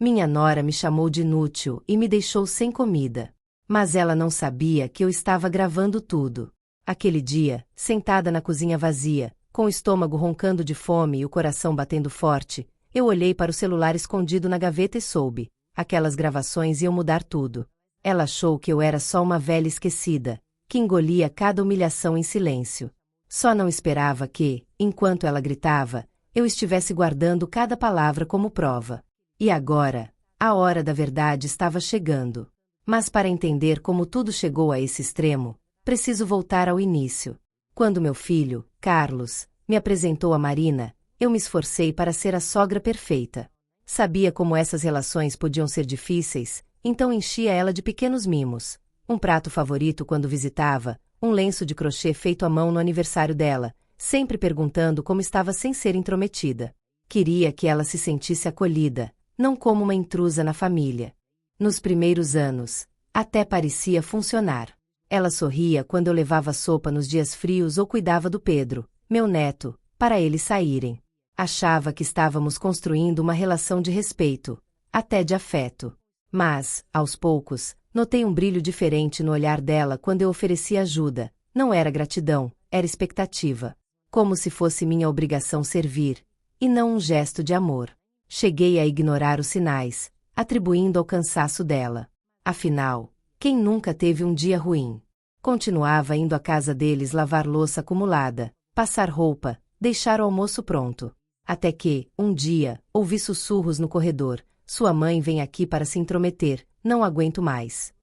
Minha nora me chamou de inútil e me deixou sem comida. Mas ela não sabia que eu estava gravando tudo. Aquele dia, sentada na cozinha vazia, com o estômago roncando de fome e o coração batendo forte, eu olhei para o celular escondido na gaveta e soube. Aquelas gravações iam mudar tudo. Ela achou que eu era só uma velha esquecida, que engolia cada humilhação em silêncio. Só não esperava que, enquanto ela gritava, eu estivesse guardando cada palavra como prova. E agora, a hora da verdade estava chegando. Mas para entender como tudo chegou a esse extremo, preciso voltar ao início. Quando meu filho, Carlos, me apresentou a Marina, eu me esforcei para ser a sogra perfeita. Sabia como essas relações podiam ser difíceis, então enchia ela de pequenos mimos. Um prato favorito quando visitava, um lenço de crochê feito à mão no aniversário dela, sempre perguntando como estava sem ser intrometida. Queria que ela se sentisse acolhida, não como uma intrusa na família. Nos primeiros anos, até parecia funcionar. Ela sorria quando eu levava sopa nos dias frios ou cuidava do Pedro, meu neto, para eles saírem. Achava que estávamos construindo uma relação de respeito, até de afeto. Mas, aos poucos, notei um brilho diferente no olhar dela quando eu oferecia ajuda. Não era gratidão, era expectativa. Como se fosse minha obrigação servir, e não um gesto de amor. Cheguei a ignorar os sinais, atribuindo ao cansaço dela. Afinal, quem nunca teve um dia ruim? Continuava indo à casa deles lavar louça acumulada, passar roupa, deixar o almoço pronto. Até que, um dia, ouvi sussurros no corredor. Sua mãe vem aqui para se intrometer, não aguento mais.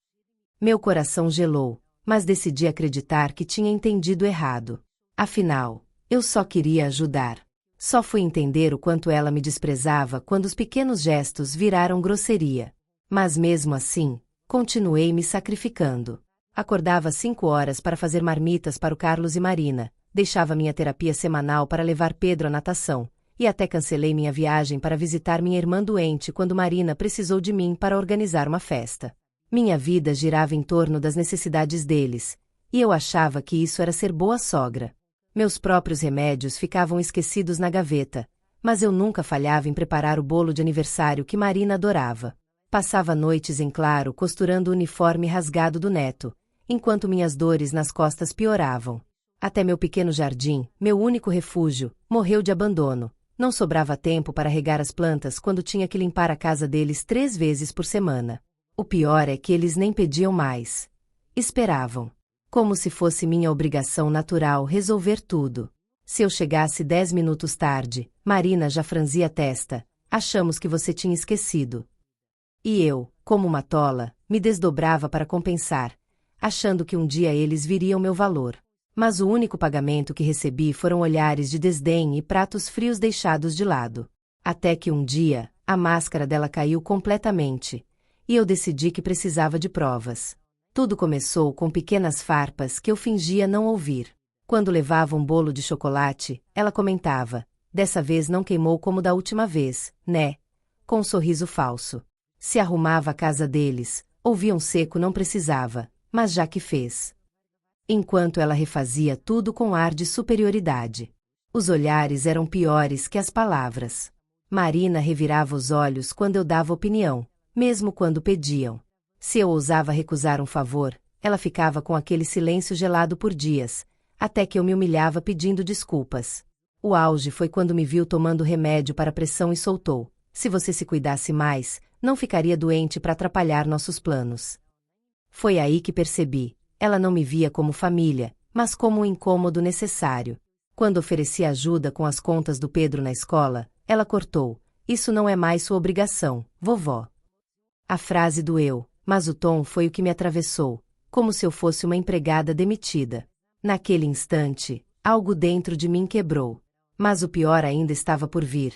Meu coração gelou, mas decidi acreditar que tinha entendido errado. Afinal, eu só queria ajudar. Só fui entender o quanto ela me desprezava quando os pequenos gestos viraram grosseria. Mas mesmo assim, continuei me sacrificando. Acordava às 5 horas para fazer marmitas para o Carlos e Marina, deixava minha terapia semanal para levar Pedro à natação, e até cancelei minha viagem para visitar minha irmã doente quando Marina precisou de mim para organizar uma festa. Minha vida girava em torno das necessidades deles, e eu achava que isso era ser boa sogra. Meus próprios remédios ficavam esquecidos na gaveta, mas eu nunca falhava em preparar o bolo de aniversário que Marina adorava. Passava noites em claro costurando o uniforme rasgado do neto, enquanto minhas dores nas costas pioravam. Até meu pequeno jardim, meu único refúgio, morreu de abandono. Não sobrava tempo para regar as plantas quando tinha que limpar a casa deles 3 vezes por semana. O pior é que eles nem pediam mais. Esperavam. Como se fosse minha obrigação natural resolver tudo. Se eu chegasse 10 minutos tarde, Marina já franzia a testa. Achamos que você tinha esquecido. E eu, como uma tola, me desdobrava para compensar, achando que um dia eles viriam meu valor. Mas o único pagamento que recebi foram olhares de desdém e pratos frios deixados de lado. Até que um dia, a máscara dela caiu completamente, e eu decidi que precisava de provas. Tudo começou com pequenas farpas que eu fingia não ouvir. Quando levava um bolo de chocolate, ela comentava: "Dessa vez não queimou como da última vez, né?" Com um sorriso falso. Se arrumava a casa deles, ouvia um seco não precisava, mas já que fez. Enquanto ela refazia tudo com ar de superioridade. Os olhares eram piores que as palavras. Marina revirava os olhos quando eu dava opinião, mesmo quando pediam. Se eu ousava recusar um favor, ela ficava com aquele silêncio gelado por dias, até que eu me humilhava pedindo desculpas. O auge foi quando me viu tomando remédio para a pressão e soltou: "Se você se cuidasse mais, não ficaria doente para atrapalhar nossos planos." Foi aí que percebi, ela não me via como família, mas como um incômodo necessário. Quando ofereci ajuda com as contas do Pedro na escola, ela cortou: "Isso não é mais sua obrigação, vovó." A frase doeu, mas o tom foi o que me atravessou, como se eu fosse uma empregada demitida. Naquele instante, algo dentro de mim quebrou. Mas o pior ainda estava por vir.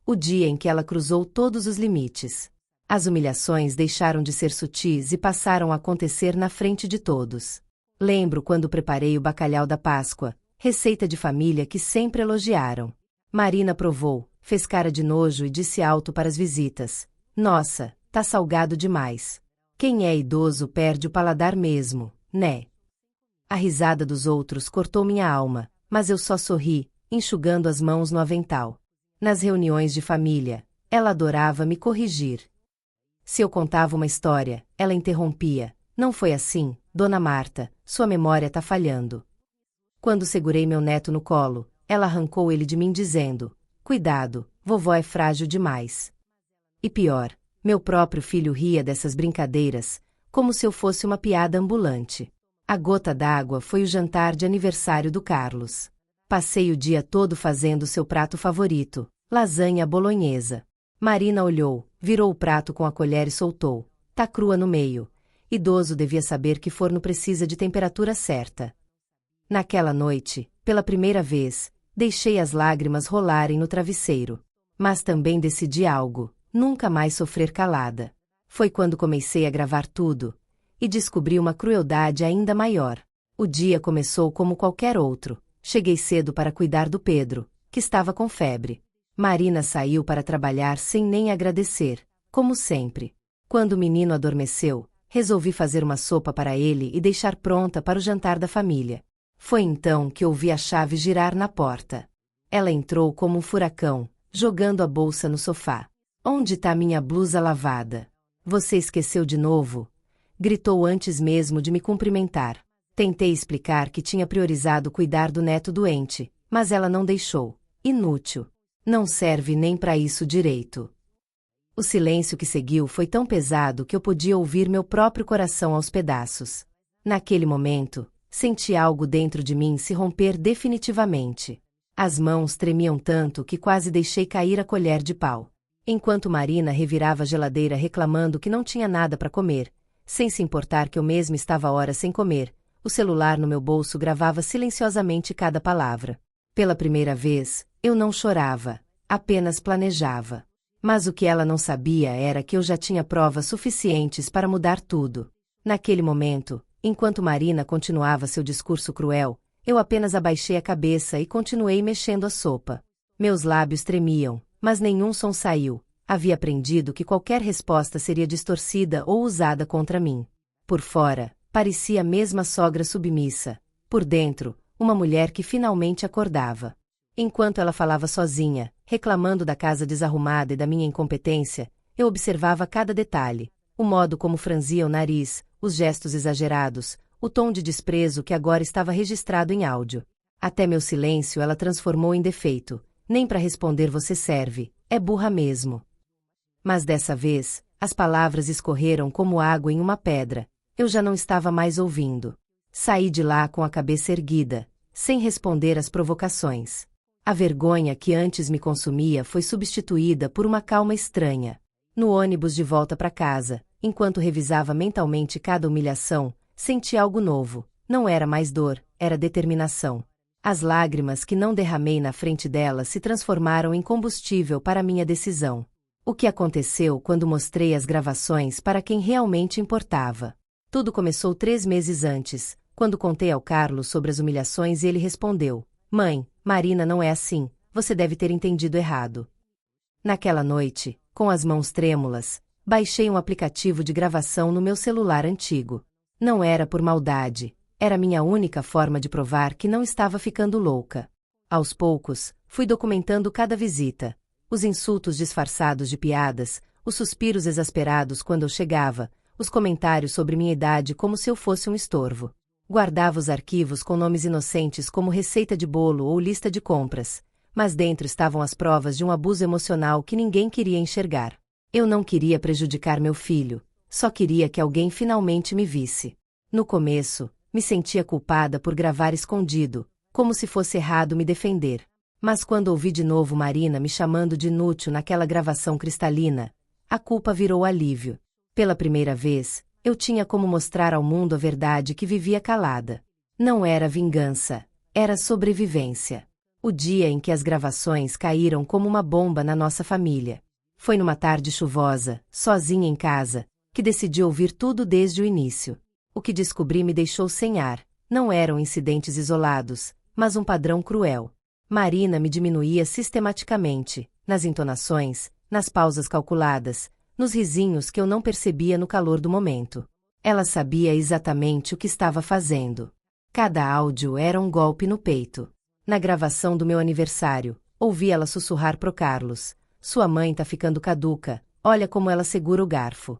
O dia em que ela cruzou todos os limites. As humilhações deixaram de ser sutis e passaram a acontecer na frente de todos. Lembro quando preparei o bacalhau da Páscoa, receita de família que sempre elogiaram. Marina provou, fez cara de nojo e disse alto para as visitas: "Nossa, tá salgado demais. Quem é idoso perde o paladar mesmo, né?" A risada dos outros cortou minha alma, mas eu só sorri, enxugando as mãos no avental. Nas reuniões de família, ela adorava me corrigir. Se eu contava uma história, ela interrompia. Não foi assim, Dona Marta, sua memória tá falhando. Quando segurei meu neto no colo, ela arrancou ele de mim dizendo: Cuidado, vovó é frágil demais. E pior, meu próprio filho ria dessas brincadeiras, como se eu fosse uma piada ambulante. A gota d'água foi o jantar de aniversário do Carlos. Passei o dia todo fazendo seu prato favorito, lasanha bolonhesa. Marina olhou, virou o prato com a colher e soltou. Tá crua no meio. Idoso devia saber que forno precisa de temperatura certa. Naquela noite, pela primeira vez, deixei as lágrimas rolarem no travesseiro. Mas também decidi algo: nunca mais sofrer calada. Foi quando comecei a gravar tudo, e descobri uma crueldade ainda maior. O dia começou como qualquer outro. Cheguei cedo para cuidar do Pedro, que estava com febre. Marina saiu para trabalhar sem nem agradecer, como sempre. Quando o menino adormeceu, resolvi fazer uma sopa para ele e deixar pronta para o jantar da família. Foi então que ouvi a chave girar na porta. Ela entrou como um furacão, jogando a bolsa no sofá. Onde está minha blusa lavada? Você esqueceu de novo? Gritou antes mesmo de me cumprimentar. Tentei explicar que tinha priorizado cuidar do neto doente, mas ela não deixou. Inútil. Não serve nem para isso direito. O silêncio que seguiu foi tão pesado que eu podia ouvir meu próprio coração aos pedaços. Naquele momento, senti algo dentro de mim se romper definitivamente. As mãos tremiam tanto que quase deixei cair a colher de pau. Enquanto Marina revirava a geladeira reclamando que não tinha nada para comer, sem se importar que eu mesma estava horas sem comer, o celular no meu bolso gravava silenciosamente cada palavra. Pela primeira vez, eu não chorava, apenas planejava. Mas o que ela não sabia era que eu já tinha provas suficientes para mudar tudo. Naquele momento, enquanto Marina continuava seu discurso cruel, eu apenas abaixei a cabeça e continuei mexendo a sopa. Meus lábios tremiam, mas nenhum som saiu. Havia aprendido que qualquer resposta seria distorcida ou usada contra mim. Por fora, parecia a mesma sogra submissa. Por dentro, uma mulher que finalmente acordava. Enquanto ela falava sozinha, reclamando da casa desarrumada e da minha incompetência, eu observava cada detalhe. O modo como franzia o nariz, os gestos exagerados, o tom de desprezo que agora estava registrado em áudio. Até meu silêncio ela transformou em defeito. Nem para responder você serve, é burra mesmo. Mas dessa vez, as palavras escorreram como água em uma pedra. Eu já não estava mais ouvindo. Saí de lá com a cabeça erguida, sem responder às provocações. A vergonha que antes me consumia foi substituída por uma calma estranha. No ônibus de volta para casa, enquanto revisava mentalmente cada humilhação, senti algo novo. Não era mais dor, era determinação. As lágrimas que não derramei na frente dela se transformaram em combustível para minha decisão. O que aconteceu quando mostrei as gravações para quem realmente importava? Tudo começou 3 meses antes, quando contei ao Carlos sobre as humilhações e ele respondeu: Mãe, Marina não é assim, você deve ter entendido errado. Naquela noite, com as mãos trêmulas, baixei um aplicativo de gravação no meu celular antigo. Não era por maldade, era minha única forma de provar que não estava ficando louca. Aos poucos, fui documentando cada visita. Os insultos disfarçados de piadas, os suspiros exasperados quando eu chegava, os comentários sobre minha idade como se eu fosse um estorvo. Guardava os arquivos com nomes inocentes como receita de bolo ou lista de compras, mas dentro estavam as provas de um abuso emocional que ninguém queria enxergar. Eu não queria prejudicar meu filho, só queria que alguém finalmente me visse. No começo, me sentia culpada por gravar escondido, como se fosse errado me defender. Mas quando ouvi de novo Marina me chamando de inútil naquela gravação cristalina, a culpa virou alívio. Pela primeira vez, eu tinha como mostrar ao mundo a verdade que vivia calada. Não era vingança, era sobrevivência. O dia em que as gravações caíram como uma bomba na nossa família. Foi numa tarde chuvosa, sozinha em casa, que decidi ouvir tudo desde o início. O que descobri me deixou sem ar. Não eram incidentes isolados, mas um padrão cruel. Marina me diminuía sistematicamente, nas entonações, nas pausas calculadas, nos risinhos que eu não percebia no calor do momento. Ela sabia exatamente o que estava fazendo. Cada áudio era um golpe no peito. Na gravação do meu aniversário, ouvi ela sussurrar pro Carlos: Sua mãe tá ficando caduca, Olha como ela segura o garfo.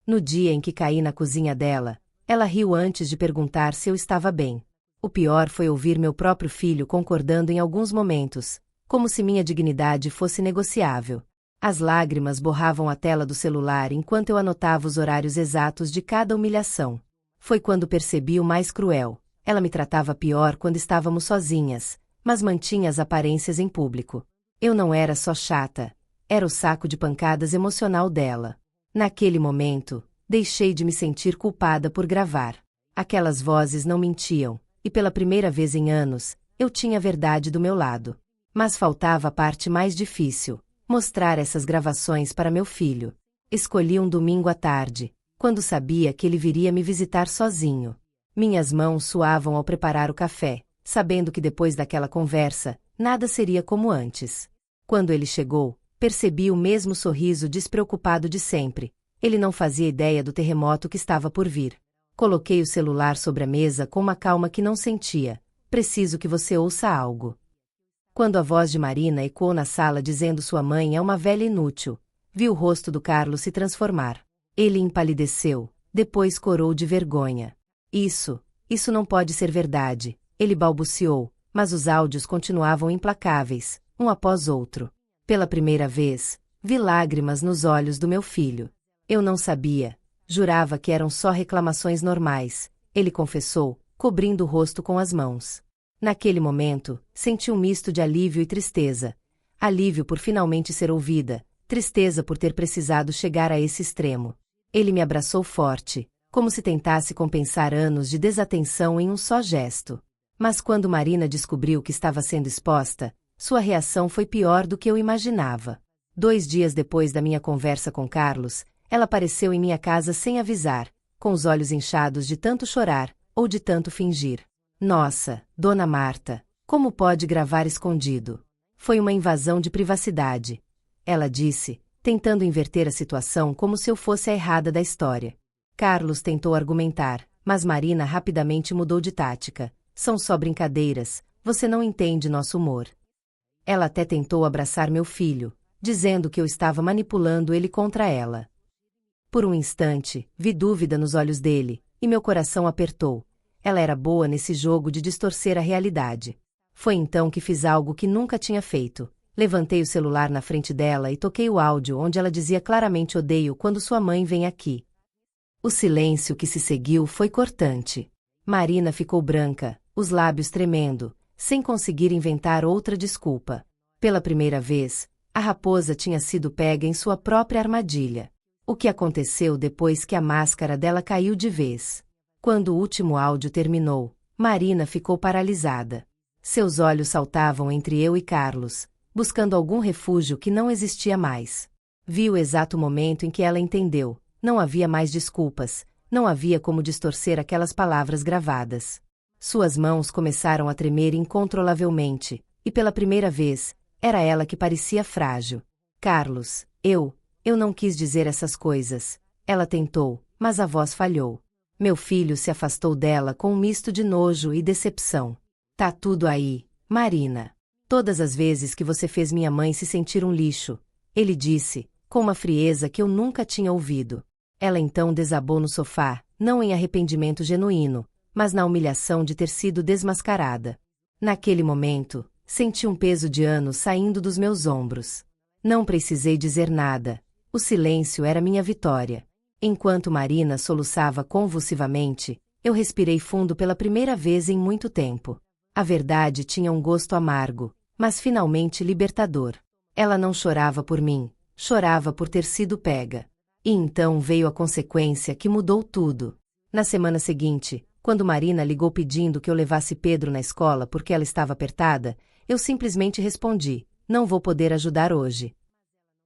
No dia em que caí na cozinha dela, ela riu antes de perguntar se eu estava bem. O pior foi ouvir meu próprio filho concordando em alguns momentos, como se minha dignidade fosse negociável. As lágrimas borravam a tela do celular enquanto eu anotava os horários exatos de cada humilhação. Foi quando percebi o mais cruel. Ela me tratava pior quando estávamos sozinhas, mas mantinha as aparências em público. Eu não era só chata, era o saco de pancadas emocional dela. Naquele momento, deixei de me sentir culpada por gravar. Aquelas vozes não mentiam, e pela primeira vez em anos, eu tinha a verdade do meu lado. Mas faltava a parte mais difícil, mostrar essas gravações para meu filho. Escolhi um domingo à tarde, quando sabia que ele viria me visitar sozinho. Minhas mãos suavam ao preparar o café, sabendo que depois daquela conversa, nada seria como antes. Quando ele chegou, percebi o mesmo sorriso despreocupado de sempre. Ele não fazia ideia do terremoto que estava por vir. Coloquei o celular sobre a mesa com uma calma que não sentia. Preciso que você ouça algo. Quando a voz de Marina ecoou na sala dizendo sua mãe é uma velha inútil, vi o rosto do Carlos se transformar. Ele empalideceu, depois corou de vergonha. Isso não pode ser verdade, ele balbuciou, mas os áudios continuavam implacáveis, um após outro. Pela primeira vez, vi lágrimas nos olhos do meu filho. Eu não sabia, jurava que eram só reclamações normais, ele confessou, cobrindo o rosto com as mãos. Naquele momento, senti um misto de alívio e tristeza. Alívio por finalmente ser ouvida, tristeza por ter precisado chegar a esse extremo. Ele me abraçou forte, como se tentasse compensar anos de desatenção em um só gesto. Mas quando Marina descobriu que estava sendo exposta, sua reação foi pior do que eu imaginava. 2 dias depois da minha conversa com Carlos, ela apareceu em minha casa sem avisar, com os olhos inchados de tanto chorar, ou de tanto fingir. Nossa, Dona Marta, como pode gravar escondido? Foi uma invasão de privacidade. Ela disse, tentando inverter a situação como se eu fosse a errada da história. Carlos tentou argumentar, mas Marina rapidamente mudou de tática. São só brincadeiras, você não entende nosso humor. Ela até tentou abraçar meu filho, dizendo que eu estava manipulando ele contra ela. Por um instante, vi dúvida nos olhos dele, e meu coração apertou. Ela era boa nesse jogo de distorcer a realidade. Foi então que fiz algo que nunca tinha feito. Levantei o celular na frente dela e toquei o áudio onde ela dizia claramente odeio quando sua mãe vem aqui. O silêncio que se seguiu foi cortante. Marina ficou branca, os lábios tremendo, sem conseguir inventar outra desculpa. Pela primeira vez, a raposa tinha sido pega em sua própria armadilha. O que aconteceu depois que a máscara dela caiu de vez? Quando o último áudio terminou, Marina ficou paralisada. Seus olhos saltavam entre eu e Carlos, buscando algum refúgio que não existia mais. Vi o exato momento em que ela entendeu. Não havia mais desculpas, não havia como distorcer aquelas palavras gravadas. Suas mãos começaram a tremer incontrolavelmente, e pela primeira vez, era ela que parecia frágil. Carlos, eu não quis dizer essas coisas. Ela tentou, mas a voz falhou. Meu filho se afastou dela com um misto de nojo e decepção. Tá tudo aí, Marina. Todas as vezes que você fez minha mãe se sentir um lixo, ele disse, com uma frieza que eu nunca tinha ouvido. Ela então desabou no sofá, não em arrependimento genuíno, mas na humilhação de ter sido desmascarada. Naquele momento, senti um peso de anos saindo dos meus ombros. Não precisei dizer nada. O silêncio era minha vitória. Enquanto Marina soluçava convulsivamente, eu respirei fundo pela primeira vez em muito tempo. A verdade tinha um gosto amargo, mas finalmente libertador. Ela não chorava por mim, chorava por ter sido pega. E então veio a consequência que mudou tudo. Na semana seguinte, quando Marina ligou pedindo que eu levasse Pedro na escola porque ela estava apertada, eu simplesmente respondi, não vou poder ajudar hoje.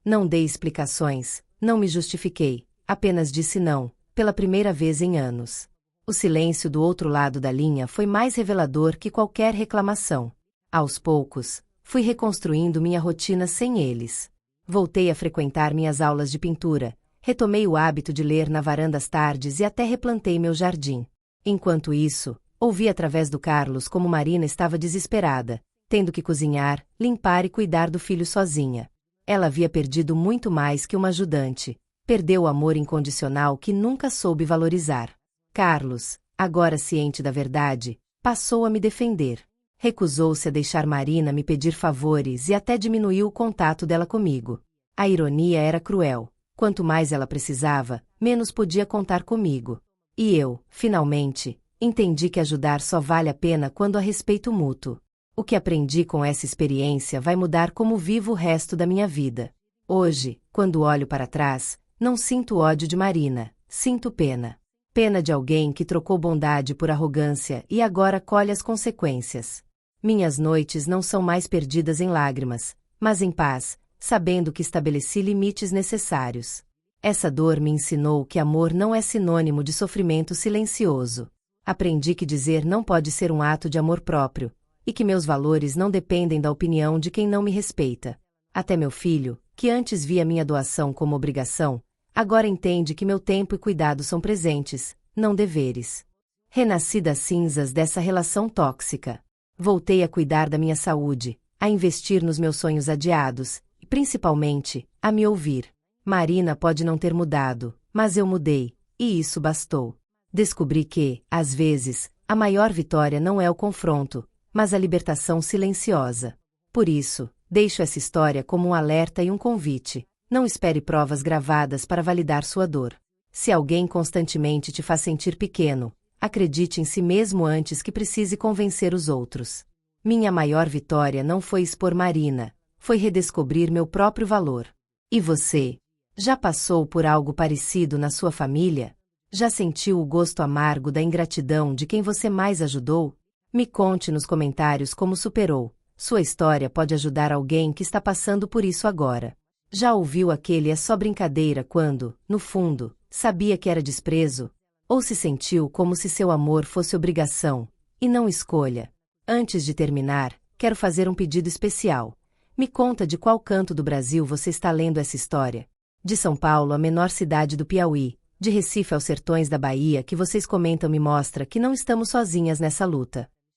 Não dei explicações, não me justifiquei, apenas disse não, pela primeira vez em anos. O silêncio do outro lado da linha foi mais revelador que qualquer reclamação. Aos poucos, fui reconstruindo minha rotina sem eles. Voltei a frequentar minhas aulas de pintura, retomei o hábito de ler na varanda às tardes e até replantei meu jardim. Enquanto isso, ouvi através do Carlos como Marina estava desesperada, tendo que cozinhar, limpar e cuidar do filho sozinha. Ela havia perdido muito mais que uma ajudante. Perdeu o amor incondicional que nunca soube valorizar. Carlos, agora ciente da verdade, passou a me defender. Recusou-se a deixar Marina me pedir favores e até diminuiu o contato dela comigo. A ironia era cruel. Quanto mais ela precisava, menos podia contar comigo. E eu, finalmente, entendi que ajudar só vale a pena quando há respeito mútuo. O que aprendi com essa experiência vai mudar como vivo o resto da minha vida. Hoje, quando olho para trás, não sinto ódio de Marina, sinto pena. Pena de alguém que trocou bondade por arrogância e agora colhe as consequências. Minhas noites não são mais perdidas em lágrimas, mas em paz, sabendo que estabeleci limites necessários. Essa dor me ensinou que amor não é sinônimo de sofrimento silencioso. Aprendi que dizer não pode ser um ato de amor próprio, e que meus valores não dependem da opinião de quem não me respeita. Até meu filho, que antes via minha doação como obrigação, agora entende que meu tempo e cuidado são presentes, não deveres. Renasci das cinzas dessa relação tóxica. Voltei a cuidar da minha saúde, a investir nos meus sonhos adiados, e principalmente, a me ouvir. Marina pode não ter mudado, mas eu mudei, e isso bastou. Descobri que, às vezes, a maior vitória não é o confronto, mas a libertação silenciosa. Por isso, deixo essa história como um alerta e um convite. Não espere provas gravadas para validar sua dor. Se alguém constantemente te faz sentir pequeno, acredite em si mesmo antes que precise convencer os outros. Minha maior vitória não foi expor Marina, foi redescobrir meu próprio valor. E você? Já passou por algo parecido na sua família? Já sentiu o gosto amargo da ingratidão de quem você mais ajudou? Me conte nos comentários como superou. Sua história pode ajudar alguém que está passando por isso agora. Já ouviu aquele "é só brincadeira" quando, no fundo, sabia que era desprezo? Ou se sentiu como se seu amor fosse obrigação, e não escolha? Antes de terminar, quero fazer um pedido especial. Me conta de qual canto do Brasil você está lendo essa história. De São Paulo, a menor cidade do Piauí, de Recife aos sertões da Bahia, que vocês comentam me mostra que não estamos sozinhas nessa luta.